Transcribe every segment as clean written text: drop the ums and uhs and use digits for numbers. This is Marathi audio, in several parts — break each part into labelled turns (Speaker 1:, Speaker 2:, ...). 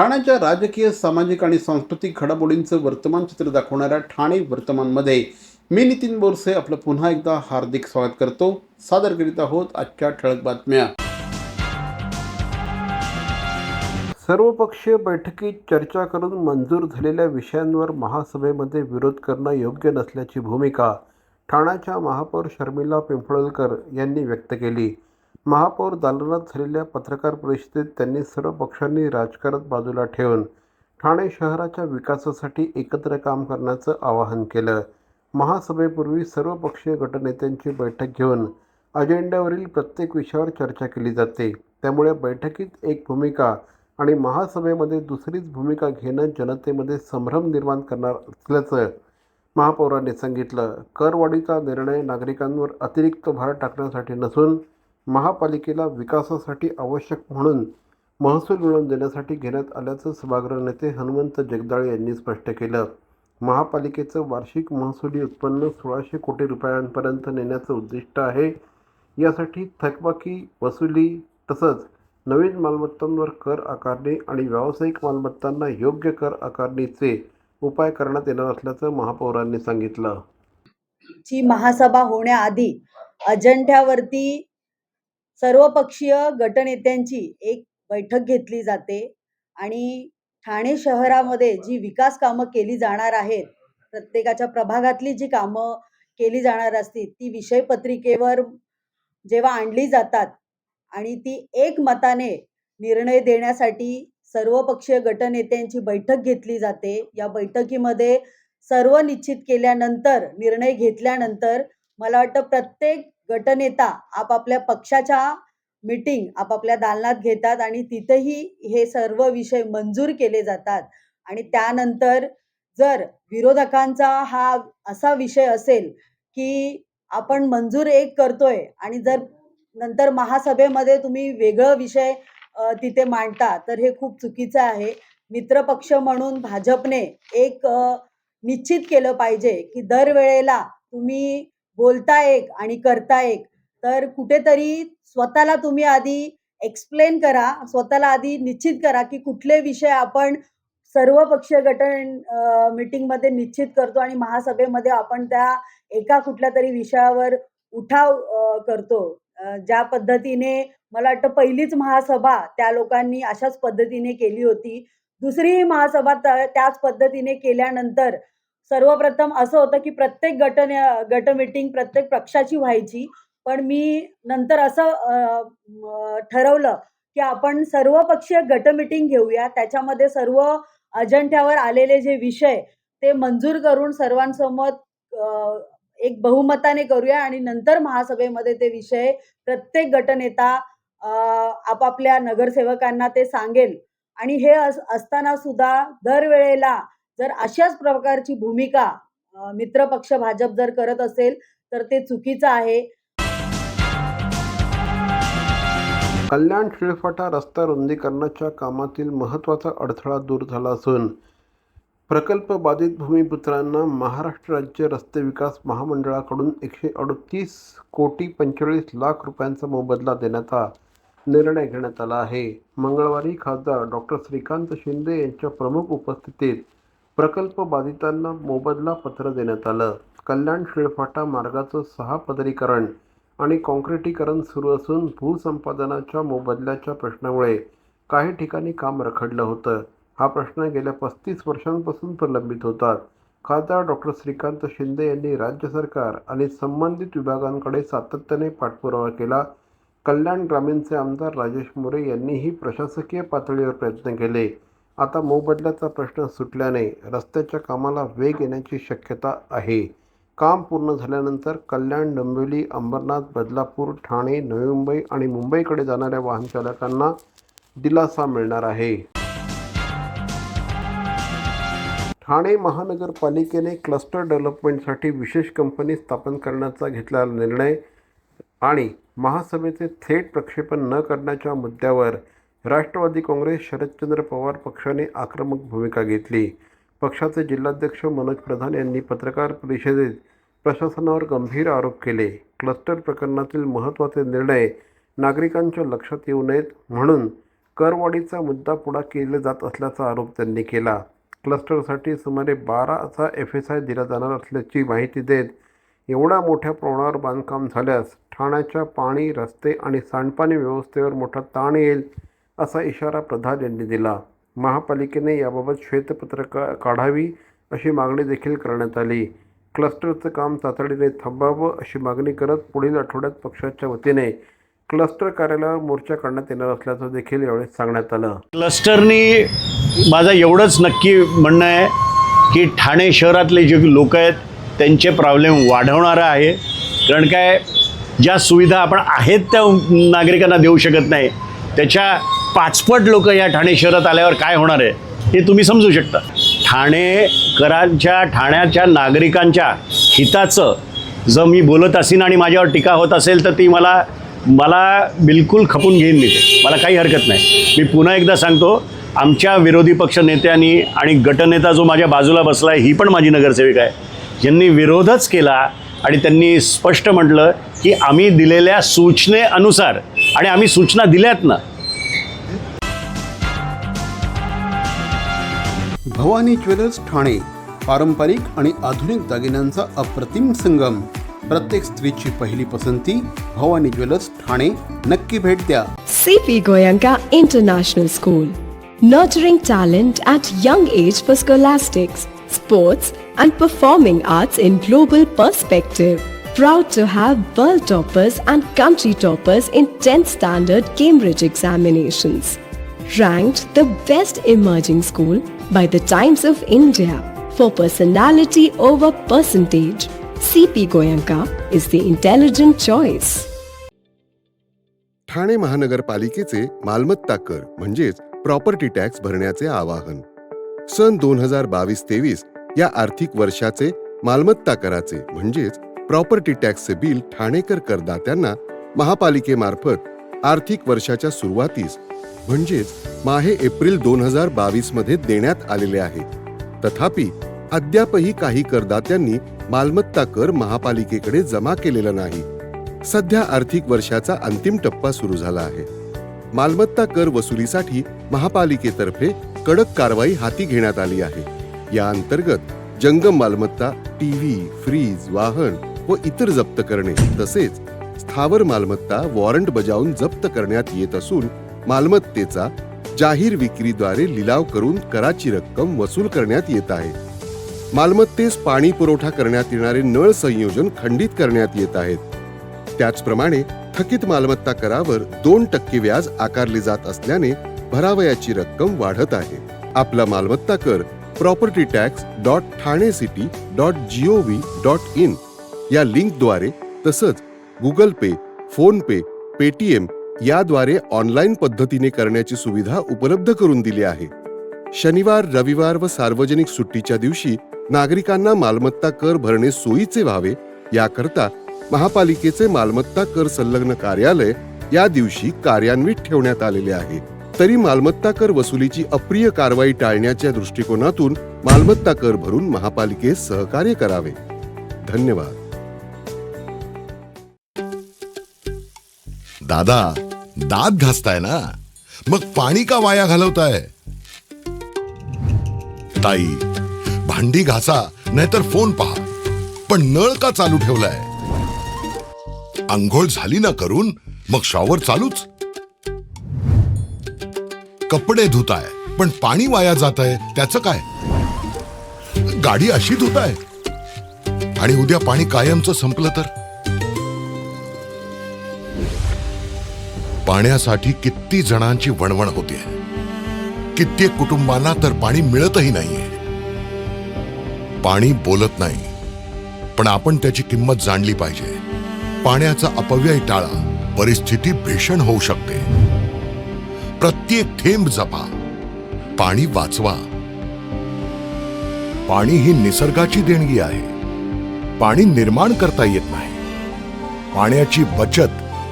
Speaker 1: ठाण्याच्या राजकीय, सामाजिक आणि सांस्कृतिक घडामोडींचं वर्तमान चित्र दाखवणाऱ्या ठाणे वर्तमानमध्ये मी नितीन बोरसे आपलं पुन्हा एकदा हार्दिक स्वागत करतो. सादर करीत आहोत आजच्या ठळक बातम्या. सर्वपक्षीय बैठकीत चर्चा करून मंजूर झालेल्या विषयांवर महासभेमध्ये विरोध करणं योग्य नसल्याची भूमिका ठाण्याच्या महापौर शर्मिला पिंपळकर यांनी व्यक्त केली. महापौर दालनात झालेल्या पत्रकार परिषदेत त्यांनी सर्व पक्षांनी राजकारण बाजूला ठेवून ठाणे शहराच्या विकासासाठी एकत्र काम करण्याचं आवाहन केलं. महासभेपूर्वी सर्वपक्षीय गटनेत्यांची बैठक घेऊन अजेंड्यावरील प्रत्येक विषयावर चर्चा केली जाते. त्यामुळे बैठकीत एक भूमिका आणि महासभेमध्ये दुसरीच भूमिका घेणं जनतेमध्ये संभ्रम निर्माण करणार असल्याचं महापौरांनी सांगितलं. करवाढीचा निर्णय नागरिकांवर अतिरिक्त भार टाकण्यासाठी नसून महापालिकेला विकासासाठी आवश्यक म्हणून महसूल मिळवून देण्यासाठी घेण्यात आल्याचं सभागृह नेते हनुमंत जगदाळे यांनी स्पष्ट केलं. महापालिकेचं वार्षिक महसुली उत्पन्न 1600 कोटी रुपयांपर्यंत नेण्याचं उद्दिष्ट आहे. यासाठी थकबाकी वसुली तसंच नवीन मालमत्तांवर कर आकारणी आणि व्यावसायिक मालमत्तांना योग्य कर आकारणीचे उपाय करण्यात येणार असल्याचं महापौरांनी सांगितलं.
Speaker 2: ची महासभा होण्याआधी अजेंड्यावरती सर्वपक्षीय गटनेत्यांची एक बैठक घेतली जाते आणि ठाणे शहरामध्ये जी विकास कामं केली जाणार आहेत, प्रत्येकाच्या प्रभागातली जी कामं केली जाणार असतील ती विषय पत्रिकेवर जेव्हा आणली जातात आणि ती एकमताने निर्णय देण्यासाठी सर्वपक्षीय गटनेत्यांची बैठक घेतली जाते. या बैठकीमध्ये सर्व निश्चित केल्यानंतर, निर्णय घेतल्यानंतर मला वाटतं प्रत्येक गटनेता आपापल्या पक्षाच्या मीटिंग आपापल्या दालनात घेतात आणि तिथेही हे सर्व विषय मंजूर केले जातात. आणि त्यानंतर जर विरोधकांचा हा असा विषय असेल की आपण मंजूर एक करतोय आणि जर नंतर महासभेमध्ये तुम्ही वेगळं विषय तिथे मांडता, तर हे खूप चुकीचं आहे. मित्रपक्ष म्हणून भाजपने एक निश्चित केलं पाहिजे की दरवेळेला तुम्ही बोलता एक आणि करता एक. तर कुठेतरी स्वतःला तुम्ही आधी एक्सप्लेन करा, स्वतःला आधी निश्चित करा की कुठले विषय आपण सर्वपक्षीय मीटिंगमध्ये निश्चित करतो आणि महासभेमध्ये आपण त्या एका कुठल्या तरी विषयावर उठाव करतो. ज्या पद्धतीने मला वाटतं पहिलीच महासभा त्या लोकांनी अशाच पद्धतीने केली होती. दुसरी महासभा त्याच पद्धतीने केल्यानंतर सर्वप्रथम असं होतं की प्रत्येक गट मीटिंग प्रत्येक पक्षाची व्हायची. पण मी नंतर असं ठरवलं की आपण सर्वपक्षीय गट मीटिंग घेऊया. त्याच्यामध्ये सर्व अजेंड्यावर आलेले जे विषय ते मंजूर करून सर्वांसमोर एक बहुमताने करूया आणि नंतर महासभेमध्ये ते विषय प्रत्येक गटनेता आपापल्या नगरसेवकांना ते सांगेल. आणि हे असताना सुद्धा दरवेळेला जर अशाच प्रकारची भूमिका मित्रपक्ष भाजप जर करत असेल तर ते चुकीचं आहे.
Speaker 1: कल्याण शिळफाटा रस्ता रुंदीकरणाच्या कामातील महत्त्वाचा अडथळा दूर झाला असून प्रकल्प बाधित भूमिपुत्रांना महाराष्ट्र राज्य रस्ते विकास महामंडळाकडून 138 कोटी 45 लाख रुपयांचा मोबदला देण्याचा निर्णय घेण्यात आला आहे. मंगळवारी खासदार डॉक्टर श्रीकांत शिंदे यांच्या प्रमुख उपस्थितीत प्रकल्प बाधितांना मोबदला पत्र देण्यात आलं. कल्याण शिळफाटा मार्गाचं 6 पदरीकरण आणि काँक्रिटीकरण सुरू असून भूसंपादनाच्या मोबदल्याच्या प्रश्नामुळे काही ठिकाणी काम रखडलं होतं. हा प्रश्न गेल्या 35 वर्षांपासून प्रलंबित होता. खासदार डॉक्टर श्रीकांत शिंदे यांनी राज्य सरकार आणि संबंधित विभागांकडे सातत्याने पाठपुरावा केला. कल्याण ग्रामीणचे आमदार राजेश मोरे यांनीही प्रशासकीय पातळीवर प्रयत्न केले. आता मोबदल्याचा प्रश्न सुटल्याने रस्त्याच्या कामाला वेग येण्याची शक्यता आहे. काम पूर्ण झाल्यानंतर कल्याण, डोंबिवली, अंबरनाथ, बदलापूर, ठाणे, नवी मुंबई आणि मुंबईकडे जाणाऱ्या वाहन चालकांना दिलासा मिळणार आहे. ठाणे महानगरपालिकेने क्लस्टर डेव्हलपमेंटसाठी विशेष कंपनी स्थापन करण्याचा घेतलेला निर्णय आणि महासभेचे थेट प्रक्षेपण न करण्याच्या मुद्द्यावर राष्ट्रवादी काँग्रेस, शरदचंद्र पवार पक्षाने आक्रमक भूमिका घेतली. पक्षाचे जिल्हाध्यक्ष मनोज प्रधान यांनी पत्रकार परिषदेत प्रशासनावर गंभीर आरोप केले. क्लस्टर प्रकरणातील महत्त्वाचे निर्णय नागरिकांच्या लक्षात येऊ नयेत म्हणून करवाढीचा मुद्दा पुढे केला जात असल्याचा आरोप त्यांनी केला. क्लस्टरसाठी सुमारे 12चा FSI दिला जाणार असल्याची माहिती देत एवढ्या मोठ्या प्रमाणावर बांधकाम झाल्यास ठाण्याच्या पाणी, रस्ते आणि सांडपाणी व्यवस्थेवर मोठा ताण येईल असा इशारा प्रधान यांनी दिला. महापालिकेने याबाबत श्वेतपत्रक काढावी अशी मागणी देखील करण्यात आली. क्लस्टरचं काम तातडीने थांबावं अशी मागणी करत पुढील आठवड्यात पक्षाच्या वतीने क्लस्टर कार्यालयावर मोर्चा काढण्यात येणार असल्याचं देखील यावेळी सांगण्यात आलं.
Speaker 3: क्लस्टरनी माझं एवढंच नक्की म्हणणं आहे की ठाणे शहरातले जे लोक आहेत त्यांचे प्रॉब्लेम वाढवणारं आहे. कारण काय, ज्या सुविधा आपण आहेत त्या नागरिकांना देऊ शकत नाही, त्याच्या पाचपट लोक या ठाणे शहरात आल्यावर काय होणार आहे हे तुम्ही समजू शकता. ठाण्याच्या नागरिकांच्या हिताचं जर मी बोलत असेन आणि माझ्यावर टीका होत असेल तर ती मला बिलकुल खपून घेईन मी ते. मला काही हरकत नाही. मी पुन्हा एकदा सांगतो, आमच्या विरोधी पक्ष नेत्यांनी आणि गटनेता जो माझ्या बाजूला बसला आहे, ही पण माझी नगरसेविका आहे, यांनी विरोधच केला आणि त्यांनी स्पष्ट म्हटलं की आम्ही दिलेल्या सूचनेनुसार, आणि आम्ही सूचना दिल्यात ना.
Speaker 1: भवानी ज्वेलर्स ठाणे, पारंपरिक आणि आधुनिक दागिन्यांचा अप्रतिम संगम. प्रत्येक स्त्रीची पहिली पसंती भवानी ज्वेलर्स ठाणे. नक्की भेट द्या.
Speaker 4: CP Goenka International School, nurturing talent at young age for scholastics, sports and performing arts in global perspective. Proud to have world toppers and country toppers in 10th standard Cambridge examinations. Ranked the best emerging school by the Times of India for personality over percentage. CP Goenka is the intelligent choice.
Speaker 5: Thane महानगरपालिकेचे मालमत्ता कर म्हणजेच प्रॉपर्टी टॅक्स भरण्याचे आवाहन. सन 2022-23 या आर्थिक वर्षाचे मालमत्ता कराचे म्हणजेच प्रॉपर्टी टॅक्सचे बिल ठाणेकर करदात्यांना महापालिकेमार्फत आर्थिक वर्षाच्या सुरुवातीस म्हणजेच माहे एप्रिल 2022 मध्ये देण्यात आलेले आहे. तथापि अद्यापही काही करदात्यांनी मालमत्ता कर महापालिकेकडे जमा केलेला नाही. सध्या आर्थिक वर्षाचा अंतिम टप्पा सुरू झाला आहे. मालमत्ता कर वसुलीसाठी महापालिकेतर्फे कडक कारवाई हाती घेण्यात आली आहे. या अंतर्गत जंगम मालमत्ता, टीव्ही, फ्रीज, वाहन व इतर जप्त करणे तसेच स्थावर मालमत्ता वॉरंट बजावून जप्त करण्यात येत असून मालमत्तेचा जाहीर विक्रीद्वारे लिलाव करून कराची रक्कम वसूल करण्यात येत आहे. मालमत्तेस पाणी पुरवठा करण्यात येणारे नळ संयोजन खंडित करण्यात येत आहेत. त्याचप्रमाणे थकीत मालमत्ता करावर 2% व्याज आकारले जात असल्याने भरावयाची रक्कम वाढत आहे. आपला मालमत्ता कर propertytax.thanecity.gov.in या लिंकद्वारे तसंच गुगल पे, फोन पे, पेटीएम याद्वारे ऑनलाईन पद्धतीने करण्याची सुविधा उपलब्ध करून दिली आहे. शनिवार, रविवार व सार्वजनिक सुट्टीच्या दिवशी नागरिकांना मालमत्ता कर भरणे सोयीचे व्हावे याकरता महापालिकेचे मालमत्ता कर संलग्न कार्यालय या दिवशी कार्यान्वित ठेवण्यात आलेले आहे. तरी मालमत्ता कर वसुलीची अप्रिय कारवाई टाळण्याच्या दृष्टिकोनातून मालमत्ता कर भरून महापालिकेस सहकार्य करावे. धन्यवाद.
Speaker 6: दादा, दात घासताय ना, मग पाणी का वाया घालवताय? ताई, भांडी घासा नाहीतर फोन पहा, पण नळ का चालू ठेवलाय? अंघोळ झाली ना करून, मग शॉवर चालूच. कपडे धुताय पण पाणी वाया जात आहे, त्याचं काय? गाडी अशी धुताय आणि उद्या पाणी कायमचं संपलं तर? पाण्यासाठी किती जणांची वणवण होते. कित्येक कुटुंबांना तर पाणी मिळतही नाहीये. पाणी बोलत नाही, पण आपण त्याची किंमत जाणली पाहिजे. पाण्याचा अपव्यय टाळा, परिस्थिती भीषण होऊ शकते. प्रत्येक थेंब जपा, पाणी वाचवा. पाणी ही निसर्गाची देणगी आहे. पाणी निर्माण करता येत नाही. पाण्याची बचत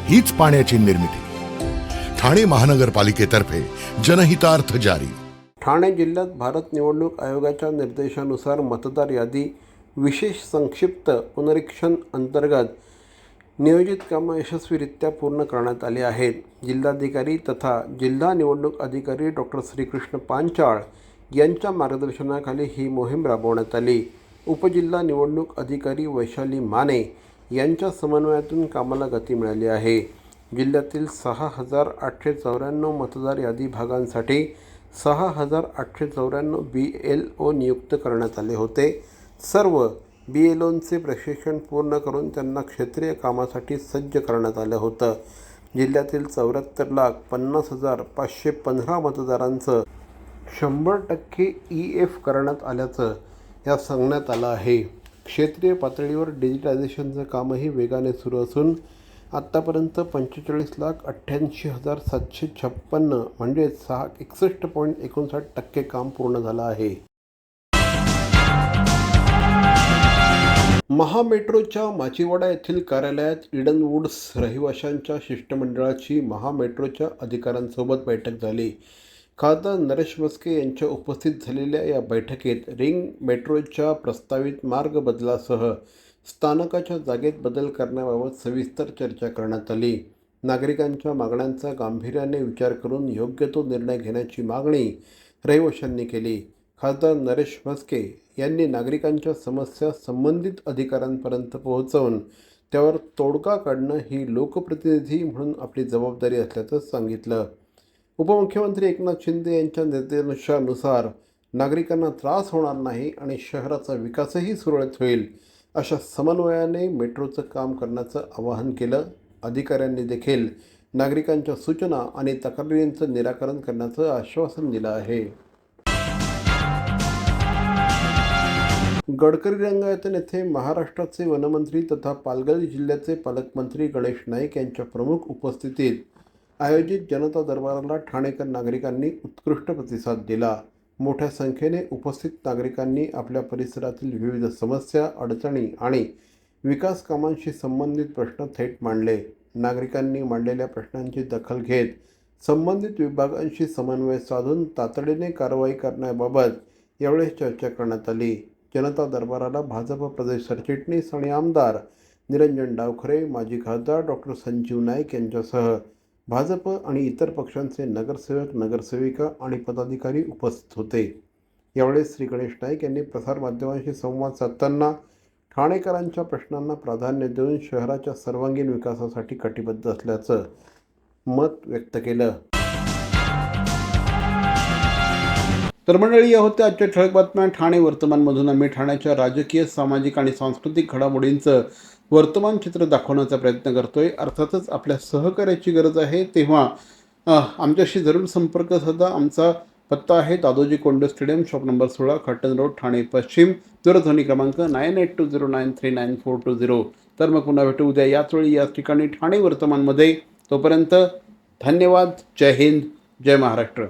Speaker 6: हीच पाण्याची निर्मिती. ठाणे महानगरपालिकेतर्फे जनहितार्थ जारी.
Speaker 1: ठाणे जिल्ह्यात भारत निवडणूक आयोगाच्या निर्देशानुसार मतदार यादी विशेष संक्षिप्त पुनरीक्षण अंतर्गत नियोजित कामं यशस्वीरित्या पूर्ण करण्यात आली आहेत. जिल्हाधिकारी तथा जिल्हा निवडणूक अधिकारी डॉक्टर श्रीकृष्ण पांचाळ यांच्या मार्गदर्शनाखाली ही मोहीम राबवण्यात आली. उपजिल्हा निवडणूक अधिकारी वैशाली माने यांच्या समन्वयातून कामाला गती मिळाली आहे. जिल्ह्यातील 6,894 मतदार यादी भागांसाठी 6,894 BLO नियुक्त करण्यात आले होते. सर्व BLOंचे प्रशिक्षण पूर्ण करून त्यांना क्षेत्रीय कामासाठी सज्ज करण्यात आलं होतं. जिल्ह्यातील 74,50,515 मतदारांचं 100% EF करण्यात आल्याचं या सांगण्यात आलं आहे. क्षेत्रीय पातळीवर डिजिटायझेशनचं कामही वेगाने सुरू असून आत्तापर्यंत 45,88,756 म्हणजे 61.59% काम पूर्ण झालं आहे. महामेट्रोच्या माचीवाडा येथील कार्यालयात इडन वुड्स रहिवाशांच्या शिष्टमंडळाची महामेट्रोच्या अधिकाऱ्यांसोबत बैठक झाली. खासदार नरेश म्हस्के यांच्या उपस्थित झालेल्या या बैठकीत रिंग मेट्रोच्या प्रस्तावित मार्ग बदलासह स्थानकाच्या जागेत बदल करण्याबाबत सविस्तर चर्चा करण्यात आली. नागरिकांच्या मागण्यांचा गांभीर्याने विचार करून योग्य तो निर्णय घेण्याची मागणी रहिवाशांनी केली. खासदार नरेश म्हस्के यांनी नागरिकांच्या समस्या संबंधित अधिकाऱ्यांपर्यंत पोहोचवून त्यावर तोडगा काढणं ही लोकप्रतिनिधी म्हणून आपली जबाबदारी असल्याचं सांगितलं. उपमुख्यमंत्री एकनाथ शिंदे यांच्या निर्देशानुसार नागरिकांना त्रास होणार नाही आणि शहराचा विकासही सुरळीत होईल अशा समन्वयाने मेट्रोचं काम करण्याचं आवाहन केलं. अधिकाऱ्यांनी देखील नागरिकांच्या सूचना आणि तक्रारींचं निराकरण करण्याचं आश्वासन दिलं आहे. गडकरी रंगायतन येथे महाराष्ट्राचे वनमंत्री तथा पालघर जिल्ह्याचे पालकमंत्री गणेश नाईक यांच्या प्रमुख उपस्थितीत आयोजित जनता दरबाराला ठाणेकर नागरिकांनी उत्कृष्ट प्रतिसाद दिला. मोठ्या संख्येने उपस्थित नागरिकांनी आपल्या परिसरातील विविध समस्या, अडचणी आणि विकास कामांशी संबंधित प्रश्न थेट मांडले. नागरिकांनी मांडलेल्या प्रश्नांची दखल घेत संबंधित विभागांशी समन्वय साधून तातडीने कारवाई करण्याबाबत यावेळी चर्चा करण्यात आली. जनता दरबाराला भाजप प्रदेश सरचिटणीस आणि आमदार निरंजन डावखरे, माजी खासदार डॉक्टर संजीव नाईक यांच्यासह भाजप आणि इतर पक्षांचे नगरसेवक, नगरसेविका आणि पदाधिकारी उपस्थित होते. यावेळी श्री गणेश नाईक यांनी प्रसारमाध्यमांशी संवाद साधताना ठाणेकरांच्या प्रश्नांना प्राधान्य देऊन शहराच्या सर्वांगीण विकासासाठी कटिबद्ध असल्याचं मत व्यक्त केलं. तर मंडळी, या होत्या आजच्या ठळक बातम्या. ठाणे वर्तमानमधून आम्ही ठाण्याच्या राजकीय, सामाजिक आणि सांस्कृतिक घडामोडींचं वर्तमान चित्र दाखवण्याचा प्रयत्न करतोय. अर्थातच आपल्या सहकार्याची गरज आहे, तेव्हा आमच्याशी जरूर संपर्क साधा. आमचा पत्ता आहे Dadoji Konde stadium, shop number 16, Khattan road, Thane पश्चिम. दूरध्वनी क्रमांक 9820939420. तर मग पुन्हा भेटू उद्या याच वेळी याच ठिकाणी ठाणे वर्तमानमध्ये. तोपर्यंत धन्यवाद. जय हिंद, जय महाराष्ट्र.